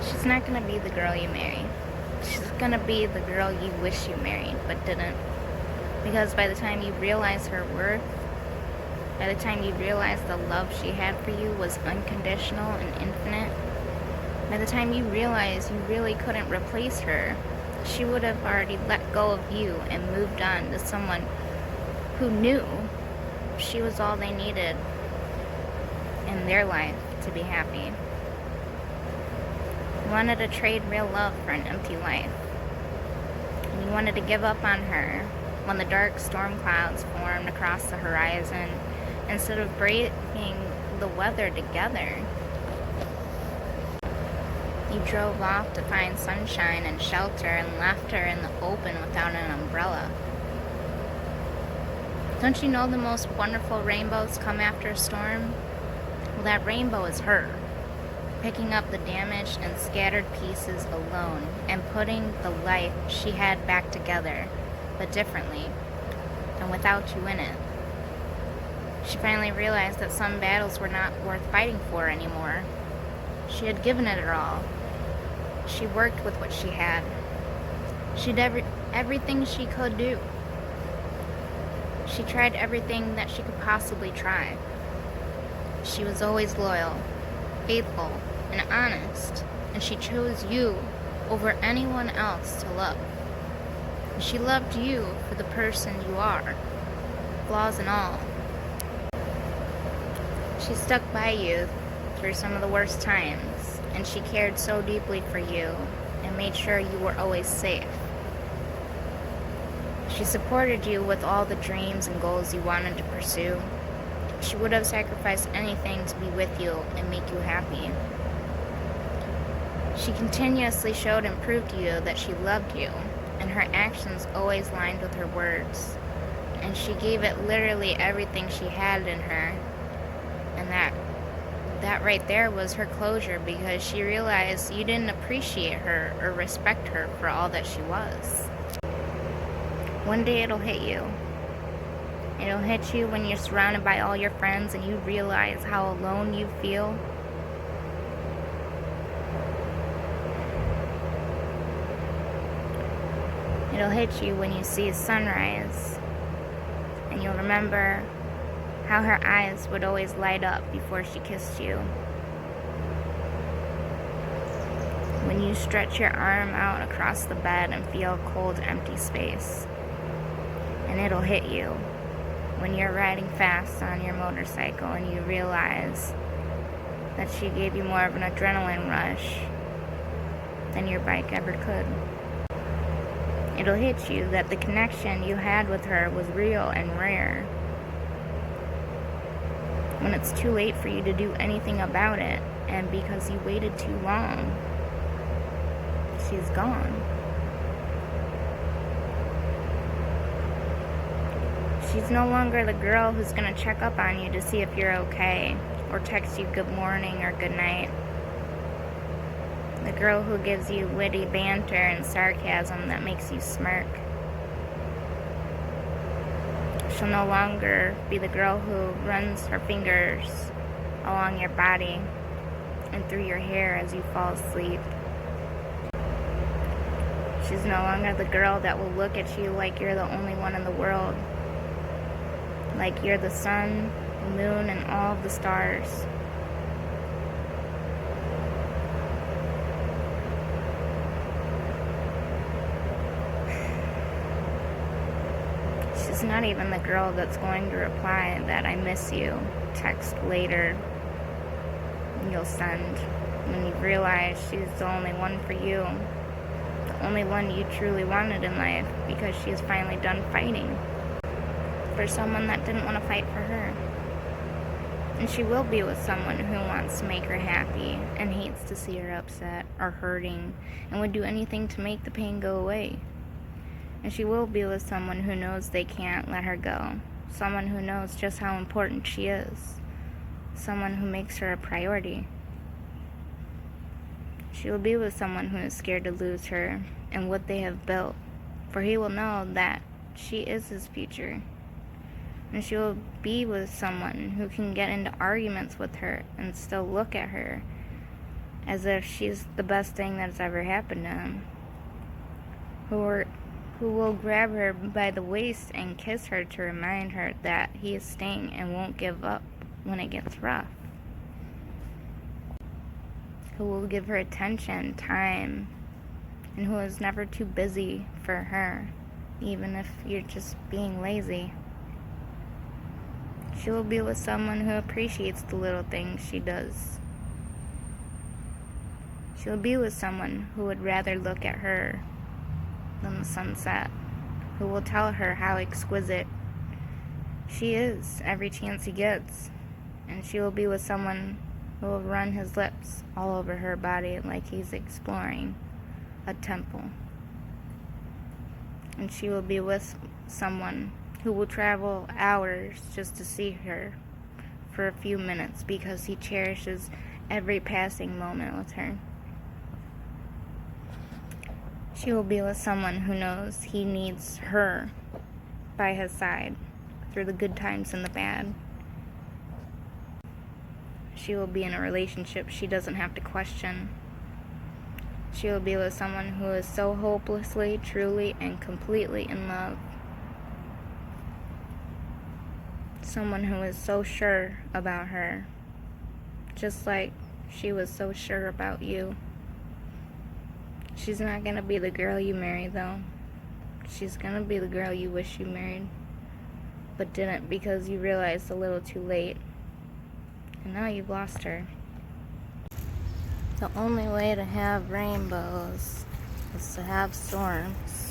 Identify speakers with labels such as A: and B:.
A: She's not gonna be the girl you marry. She's gonna be the girl you wish you married, but didn't. Because by the time you realize her worth, by the time you realize the love she had for you was unconditional and infinite, by the time you realize you really couldn't replace her, she would have already let go of you and moved on to someone who knew she was all they needed in their life to be happy. You wanted to trade real love for an empty life. And you wanted to give up on her when the dark storm clouds formed across the horizon instead of braving the weather together. You drove off to find sunshine and shelter and left her in the open without an umbrella. Don't you know the most wonderful rainbows come after a storm? Well, that rainbow is her, picking up the damaged and scattered pieces alone and putting the life she had back together, but differently, and without you in it. She finally realized that some battles were not worth fighting for anymore. She had given it her all. She worked with what she had. She did everything she could do. She tried everything that she could possibly try. She was always loyal, faithful, and honest, and she chose you over anyone else to love. And she loved you for the person you are, flaws and all. She stuck by you through some of the worst times, and she cared so deeply for you and made sure you were always safe. She supported you with all the dreams and goals you wanted to pursue. She would have sacrificed anything to be with you and make you happy. She continuously showed and proved to you that she loved you, and her actions always lined with her words. And she gave it literally everything she had in her. And that right there was her closure, because she realized you didn't appreciate her or respect her for all that she was. One day it'll hit you. It'll hit you when you're surrounded by all your friends and you realize how alone you feel. It'll hit you when you see a sunrise, and you'll remember how her eyes would always light up before she kissed you. When you stretch your arm out across the bed and feel a cold, empty space. And it'll hit you when you're riding fast on your motorcycle and you realize that she gave you more of an adrenaline rush than your bike ever could. It'll hit you that the connection you had with her was real and rare. When it's too late for you to do anything about it, and because you waited too long, she's gone. She's no longer the girl who's gonna check up on you to see if you're okay, or text you good morning or good night. The girl who gives you witty banter and sarcasm that makes you smirk. She'll no longer be the girl who runs her fingers along your body and through your hair as you fall asleep. She's no longer the girl that will look at you like you're the only one in the world, like you're the sun, the moon, and all of the stars. She's not even the girl that's going to reply that "I miss you" text later you'll send when you realize she's the only one for you, the only one you truly wanted in life, because she is finally done fighting for someone that didn't want to fight for her. And she will be with someone who wants to make her happy and hates to see her upset or hurting and would do anything to make the pain go away. And she will be with someone who knows they can't let her go, someone who knows just how important she is, someone who makes her a priority. She will be with someone who is scared to lose her and what they have built, for he will know that she is his future. And she will be with someone who can get into arguments with her and still look at her as if she's the best thing that's ever happened to him, who will grab her by the waist and kiss her to remind her that he is staying and won't give up when it gets rough, who will give her attention, time, and who is never too busy for her, even if you're just being lazy. She will be with someone who appreciates the little things she does. She will be with someone who would rather look at her than the sunset, who will tell her how exquisite she is every chance he gets. And she will be with someone who will run his lips all over her body like he's exploring a temple. And she will be with someone who will travel hours just to see her for a few minutes because he cherishes every passing moment with her. She will be with someone who knows he needs her by his side through the good times and the bad. She will be in a relationship she doesn't have to question. She will be with someone who is so hopelessly, truly, and completely in love. Someone who is so sure about her, just like she was so sure about you. She's not gonna be the girl you marry, though. She's gonna be the girl you wish you married, but didn't because you realized a little too late. And now you've lost her. The only way to have rainbows is to have storms.